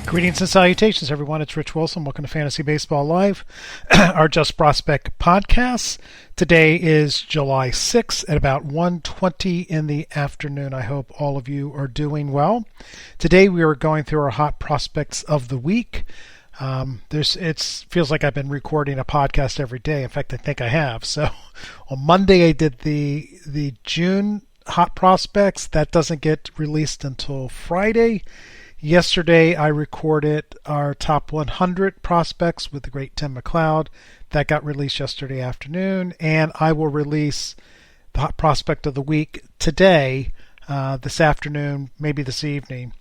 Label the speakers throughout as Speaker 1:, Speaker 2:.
Speaker 1: Greetings and salutations, everyone. It's Rich Wilson. Welcome to Fantasy Baseball Live, our Just Prospect podcast. Today is July 6th at about 1:20 in the afternoon. I hope all of you are doing well. Today we are going through our hot prospects of the week. It feels like I've been recording a podcast every day. In fact, I think I have. So on Monday I did the June hot prospects. That doesn't get released until Friday. Yesterday, I recorded our top 100 prospects with the great Tim McLeod. That got released yesterday afternoon, and I will release the hot prospect of the week today, this afternoon, maybe this evening,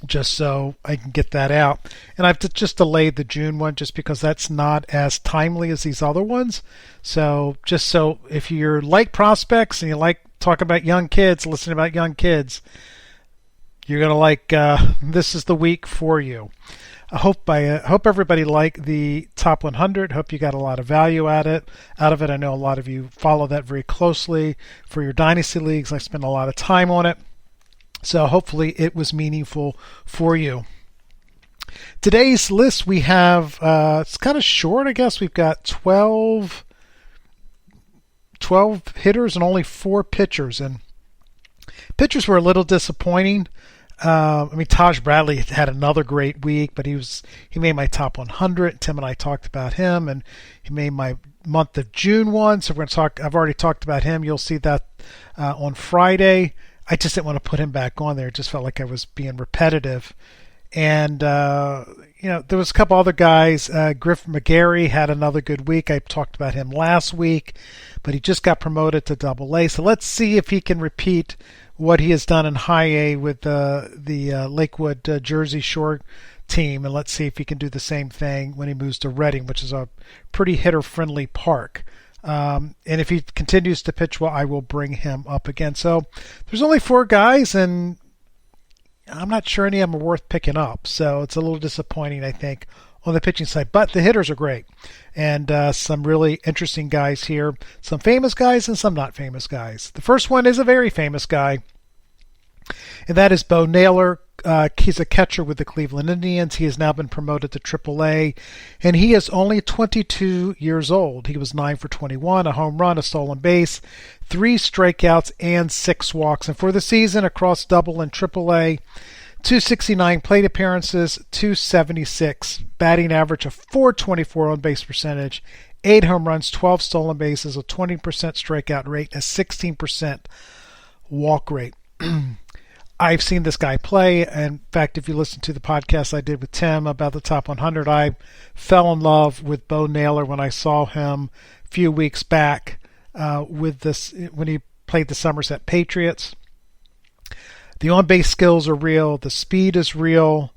Speaker 1: just so I can get that out. And I've just delayed the June one just because that's not as timely as these other ones. So just so if you like prospects and you like talk about young kids, listen about young kids, you're going to like, this is the week for you. I hope everybody liked the top 100. Hope you got a lot of value out of it. I know a lot of you follow that very closely for your dynasty leagues. I spend a lot of time on it. So hopefully it was meaningful for you. Today's list we have, it's kind of short, I guess. We've got 12 hitters and only 4 pitchers. And pitchers were a little disappointing. Taj Bradley had another great week, but he made my top 100. Tim and I talked about him, and he made my month of June one. So I've already talked about him. You'll see that on Friday. I just didn't want to put him back on there. It just felt like I was being repetitive. And there was a couple other guys. Griff McGarry had another good week. I talked about him last week, but he just got promoted to Double-A. So let's see if he can repeat what he has done in High A with the Lakewood Jersey Shore team, and let's see if he can do the same thing when he moves to Reading, which is a pretty hitter-friendly park. And if he continues to pitch well, I will bring him up again. So there's only 4 guys, and I'm not sure any of them are worth picking up. So it's a little disappointing, I think, on the pitching side. But the hitters are great, and some really interesting guys here. Some famous guys and some not famous guys. The first one is a very famous guy, and that is Bo Naylor. He's a catcher with the Cleveland Indians. He has now been promoted to Triple-A, and he is only 22 years old. He was 9 for 21, a home run, a stolen base, 3 strikeouts, and 6 walks. And for the season across Double and Triple-A, 269 plate appearances, 276 batting average, a 424 on base percentage, 8 home runs, 12 stolen bases, a 20% strikeout rate, a 16% walk rate. I've seen this guy play. In fact, if you listen to the podcast I did with Tim about the top 100, I fell in love with Bo Naylor when I saw him a few weeks back when he played the Somerset Patriots. The on-base skills are real. The speed is real.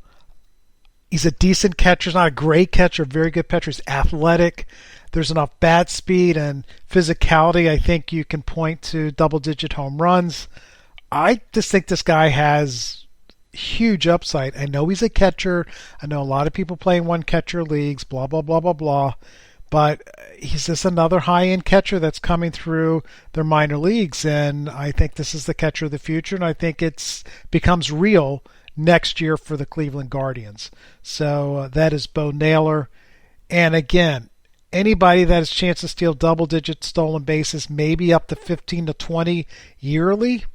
Speaker 1: He's a decent catcher. He's not a great catcher, very good catcher. He's athletic. There's enough bat speed and physicality. I think you can point to double-digit home runs. I just think this guy has huge upside. I know he's a catcher. I know a lot of people play in one-catcher leagues, blah, blah, blah, blah, blah. But he's just another high-end catcher that's coming through their minor leagues, and I think this is the catcher of the future, and I think it becomes real next year for the Cleveland Guardians. So that is Bo Naylor. And again, anybody that has a chance to steal double-digit stolen bases, maybe up to 15 to 20 yearly,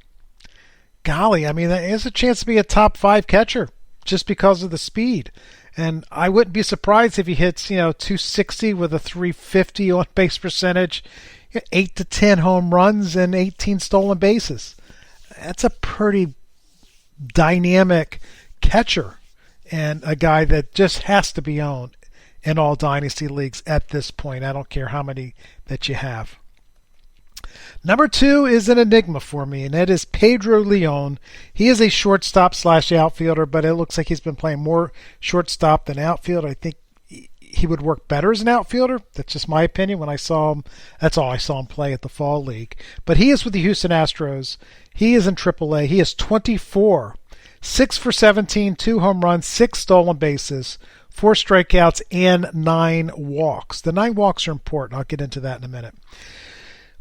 Speaker 1: golly, that is a chance to be a top 5 catcher just because of the speed. And I wouldn't be surprised if he hits, 260 with a 350 on base percentage, 8 to 10 home runs, and 18 stolen bases. That's a pretty dynamic catcher and a guy that just has to be owned in all dynasty leagues at this point. I don't care how many that you have. Number 2 is an enigma for me, and that is Pedro Leon. He is a shortstop / outfielder, but it looks like he's been playing more shortstop than outfield. I think he would work better as an outfielder. That's just my opinion. When I saw him, that's all I saw him play at the Fall League. But he is with the Houston Astros. He is in AAA. He is 24, 6 for 17, 2 home runs, 6 stolen bases, 4 strikeouts, and 9 walks. The 9 walks are important. I'll get into that in a minute.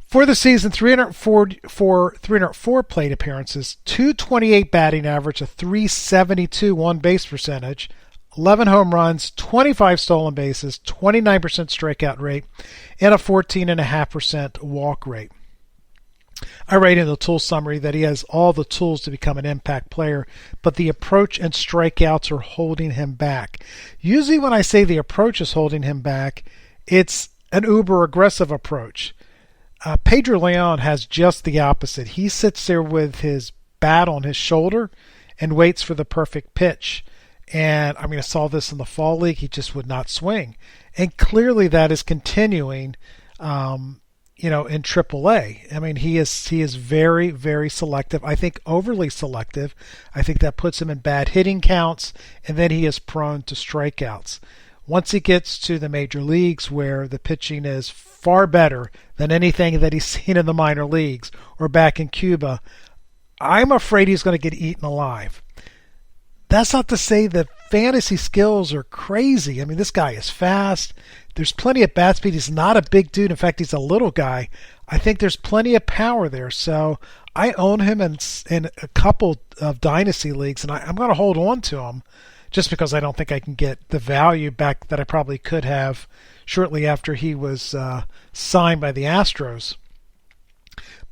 Speaker 1: For the season, 304 plate appearances, 228 batting average, a 372 on-base percentage, 11 home runs, 25 stolen bases, 29% strikeout rate, and a 14.5% walk rate. I write in the tool summary that he has all the tools to become an impact player, but the approach and strikeouts are holding him back. Usually when I say the approach is holding him back, it's an uber aggressive approach. Pedro Leon has just the opposite. He sits there with his bat on his shoulder and waits for the perfect pitch. And I mean, I saw this in the Fall League. He just would not swing. And clearly that is continuing, in AAA. I mean, he is very, very selective. I think overly selective. I think that puts him in bad hitting counts, and then he is prone to strikeouts. Once he gets to the major leagues where the pitching is far better than anything that he's seen in the minor leagues or back in Cuba, I'm afraid he's going to get eaten alive. That's not to say that fantasy skills are crazy. I mean, this guy is fast. There's plenty of bat speed. He's not a big dude. In fact, he's a little guy. I think there's plenty of power there. So I own him in a couple of dynasty leagues, and I'm going to hold on to him just because I don't think I can get the value back that I probably could have shortly after he was signed by the Astros.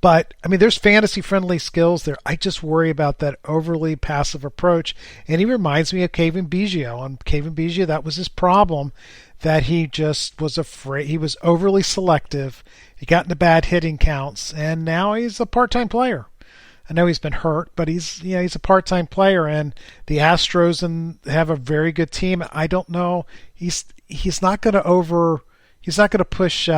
Speaker 1: But, I mean, there's fantasy-friendly skills there. I just worry about that overly passive approach. And he reminds me of Kevin Biggio. On Kevin Biggio, that was his problem, that he just was afraid. He was overly selective. He got into bad hitting counts, and now he's a part-time player. I know he's been hurt, but he's a part-time player, and the Astros have a very good team. I don't know. He's not going to push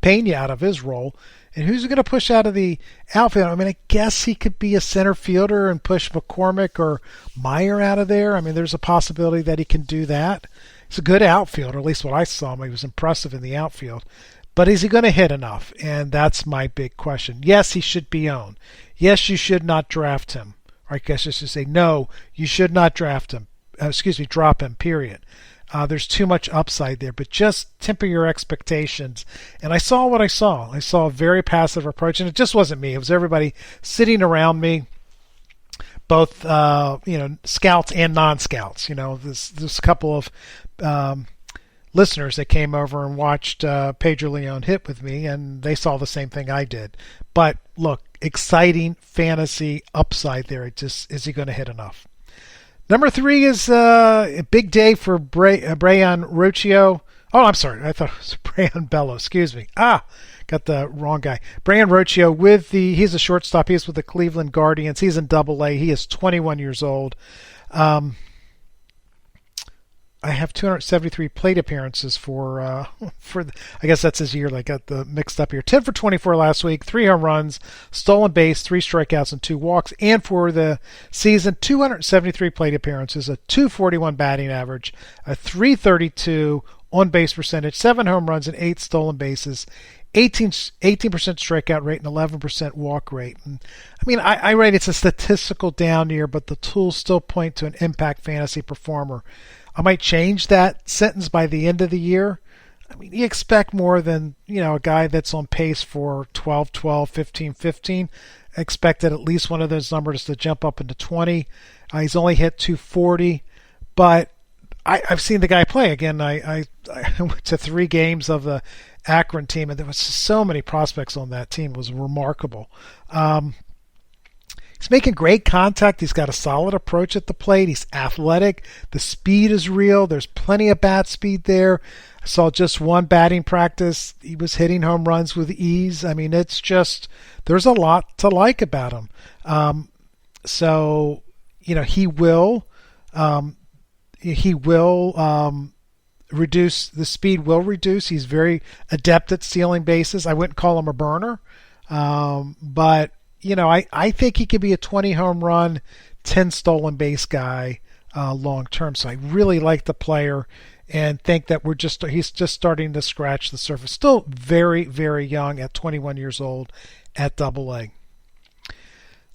Speaker 1: Pena out of his role. And who's he going to push out of the outfield? I mean, I guess he could be a center fielder and push McCormick or Mayer out of there. I mean, there's a possibility that he can do that. He's a good outfielder, at least what I saw him. He was impressive in the outfield. But is he going to hit enough? And that's my big question. Yes, he should be owned. Yes, you should not draft him. Or I guess I should say, no, you should not draft him. Drop him, period. There's too much upside there, but just temper your expectations. And I saw what I saw. I saw a very passive approach, and it just wasn't me. It was everybody sitting around me, both scouts and non-scouts. There's a couple of listeners that came over and watched Pedro Leon hit with me, and they saw the same thing I did. But look, exciting fantasy upside there. Is he going to hit enough? Number 3 is a big day for Brayan Rocchio. Oh, I'm sorry. I thought it was Brayan Bello. Excuse me. Got the wrong guy. Brayan Rocchio he's a shortstop. He's with the Cleveland Guardians. He's in AA. He is 21 years old. I have 273 plate appearances for I guess that's his year. I got the mixed up here. 10 for 24 last week, 3 home runs, stolen base, 3 strikeouts, and 2 walks. And for the season, 273 plate appearances, a 241 batting average, a 332 on base percentage, 7 home runs, and 8 stolen bases. 18% strikeout rate and 11% walk rate. And I mean, I write it's a statistical down year, but the tools still point to an impact fantasy performer. I might change that sentence by the end of the year. I mean, you expect more than, a guy that's on pace for 12-12, 15-15. I expected at least one of those numbers to jump up into 20. He's only hit 240, but I've seen the guy play. Again, I went to 3 games of the Akron team, and there was so many prospects on that team. It was remarkable. He's making great contact. He's got a solid approach at the plate. He's athletic. The speed is real. There's plenty of bat speed there. I saw just one batting practice. He was hitting home runs with ease. I mean, it's just, there's a lot to like about him. He will reduce, the speed will reduce. He's very adept at stealing bases. I wouldn't call him a burner, but I think he could be a 20 home run, 10 stolen base guy long term. So I really like the player, and think that he's just starting to scratch the surface. Still very, very young at 21 years old at Double-A.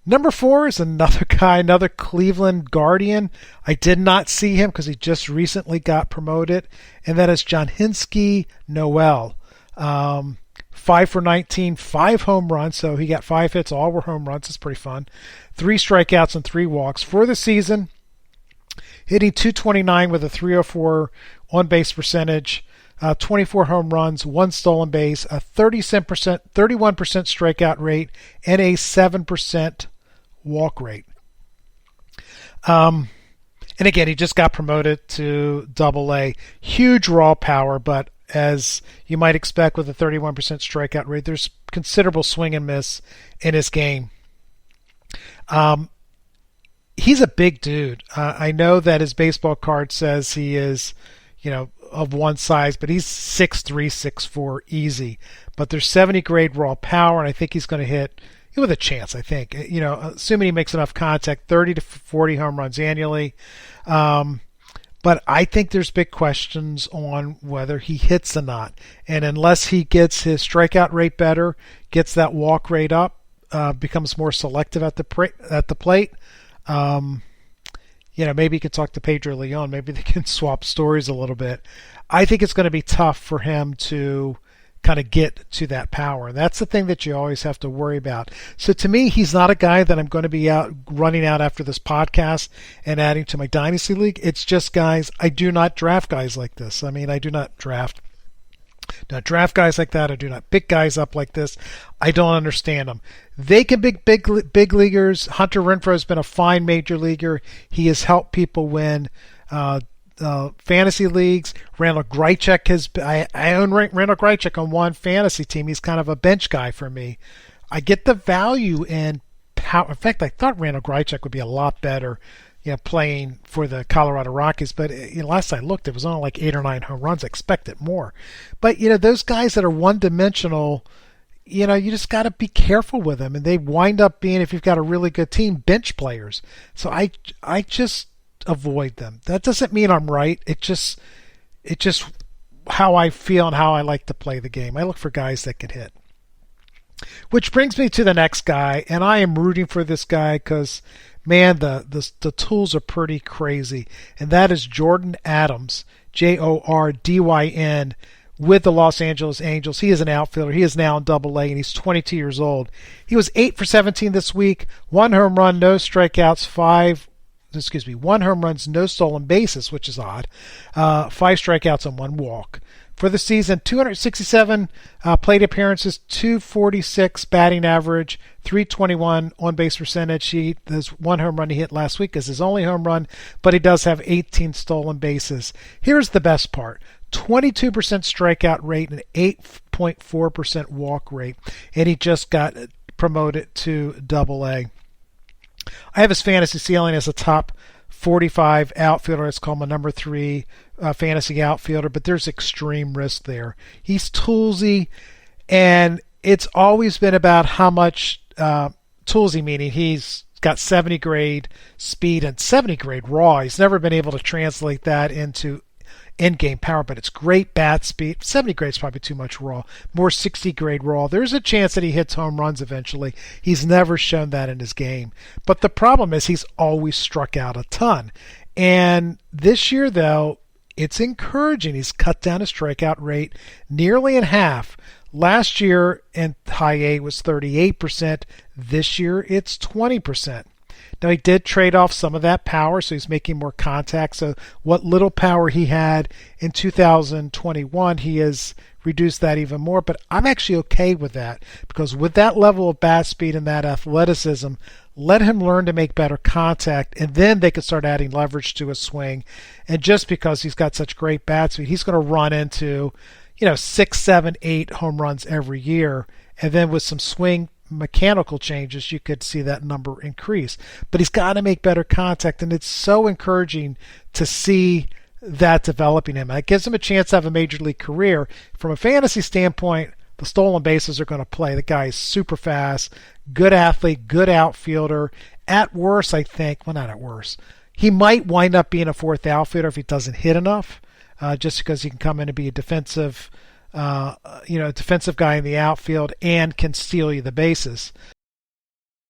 Speaker 1: Number 4 is another guy, another Cleveland Guardian. I did not see him because he just recently got promoted, and that is Jhonkensy Noel. 5 for 19, 5 home runs, so he got 5 hits, all were home runs. It's pretty fun. 3 strikeouts and 3 walks for the season, hitting .229 with a .304 on-base percentage, 24 home runs, 1 stolen base, a 31% strikeout rate, and a 7% walk rate. And again, he just got promoted to Double-A. Huge raw power, but as you might expect with a 31% strikeout rate, there's considerable swing and miss in his game. He's a big dude. I know that his baseball card says he is, of one size, but he's 6'3", 6'4", easy. But there's 70 grade raw power, and I think he's going to hit with a chance, I think. Assuming he makes enough contact, 30 to 40 home runs annually. But I think there's big questions on whether he hits or not. And unless he gets his strikeout rate better, gets that walk rate up, becomes more selective at the plate, maybe you could talk to Pedro Leon. Maybe they can swap stories a little bit. I think it's going to be tough for him to kind of get to that power. And that's the thing that you always have to worry about. So to me, he's not a guy that I'm going to be running out after this podcast and adding to my Dynasty League. It's just guys, I do not draft guys like this. I mean, I do not draft guys like that. I do not pick guys up like this. I don't understand them. They can be big leaguers. Hunter Renfroe has been a fine major leaguer. He has helped people win fantasy leagues. Randall Grichuk I own Randall Grichuk on one fantasy team. He's kind of a bench guy for me. I get the value in power. In fact, I thought Randall Grichuk would be a lot better, playing for the Colorado Rockies. But last I looked, it was only like 8 or 9 home runs. I expected more. But those guys that are one-dimensional, you just got to be careful with them, and they wind up being, if you've got a really good team, bench players. So I just avoid them. That doesn't mean I'm right. It's just how I feel and how I like to play the game. I look for guys that can hit. Which brings me to the next guy, and I am rooting for this guy because, man, the tools are pretty crazy, and that is Jordyn Adams, Jordyn, with the Los Angeles Angels. He is an outfielder. He is now in Double-A, and he's 22 years old. He was 8 for 17 this week, 1 home run, no strikeouts, 1 home runs, no stolen bases, which is odd, 5 strikeouts and 1 walk. For the season, 267 plate appearances, 246 batting average, 321 on-base percentage. He has 1 home run he hit last week as his only home run, but he does have 18 stolen bases. Here's the best part. 22% strikeout rate and 8.4% walk rate, and he just got promoted to Double-A. I have his fantasy ceiling as a top 45 outfielder. It's called my number 3 fantasy outfielder, but there's extreme risk there. He's toolsy, and it's always been about how much toolsy, meaning he's got 70 grade speed and 70 grade raw. He's never been able to translate that into in-game power, but it's great bat speed. 70 grade is probably too much raw. More 60 grade raw. There's a chance that he hits home runs eventually. He's never shown that in his game. But the problem is he's always struck out a ton. And this year, though, it's encouraging. He's cut down his strikeout rate nearly in half. Last year in high A was 38%. This year it's 20%. Now, he did trade off some of that power, so he's making more contact. So what little power he had in 2021, he has reduced that even more. But I'm actually okay with that, because with that level of bat speed and that athleticism, let him learn to make better contact, and then they could start adding leverage to his swing. And just because he's got such great bat speed, he's going to run into 6, 7, 8 home runs every year. And then with some swing mechanical changes, you could see that number increase. But he's got to make better contact, and it's so encouraging to see that developing him. It gives him a chance to have a major league career. From a fantasy standpoint, the stolen bases are going to play. The guy is super fast, good athlete, good outfielder. At worst, I think, well, not at worst, he might wind up being a 4th outfielder if he doesn't hit enough. just because he can come in and be a defensive, defensive guy in the outfield and can steal you the bases.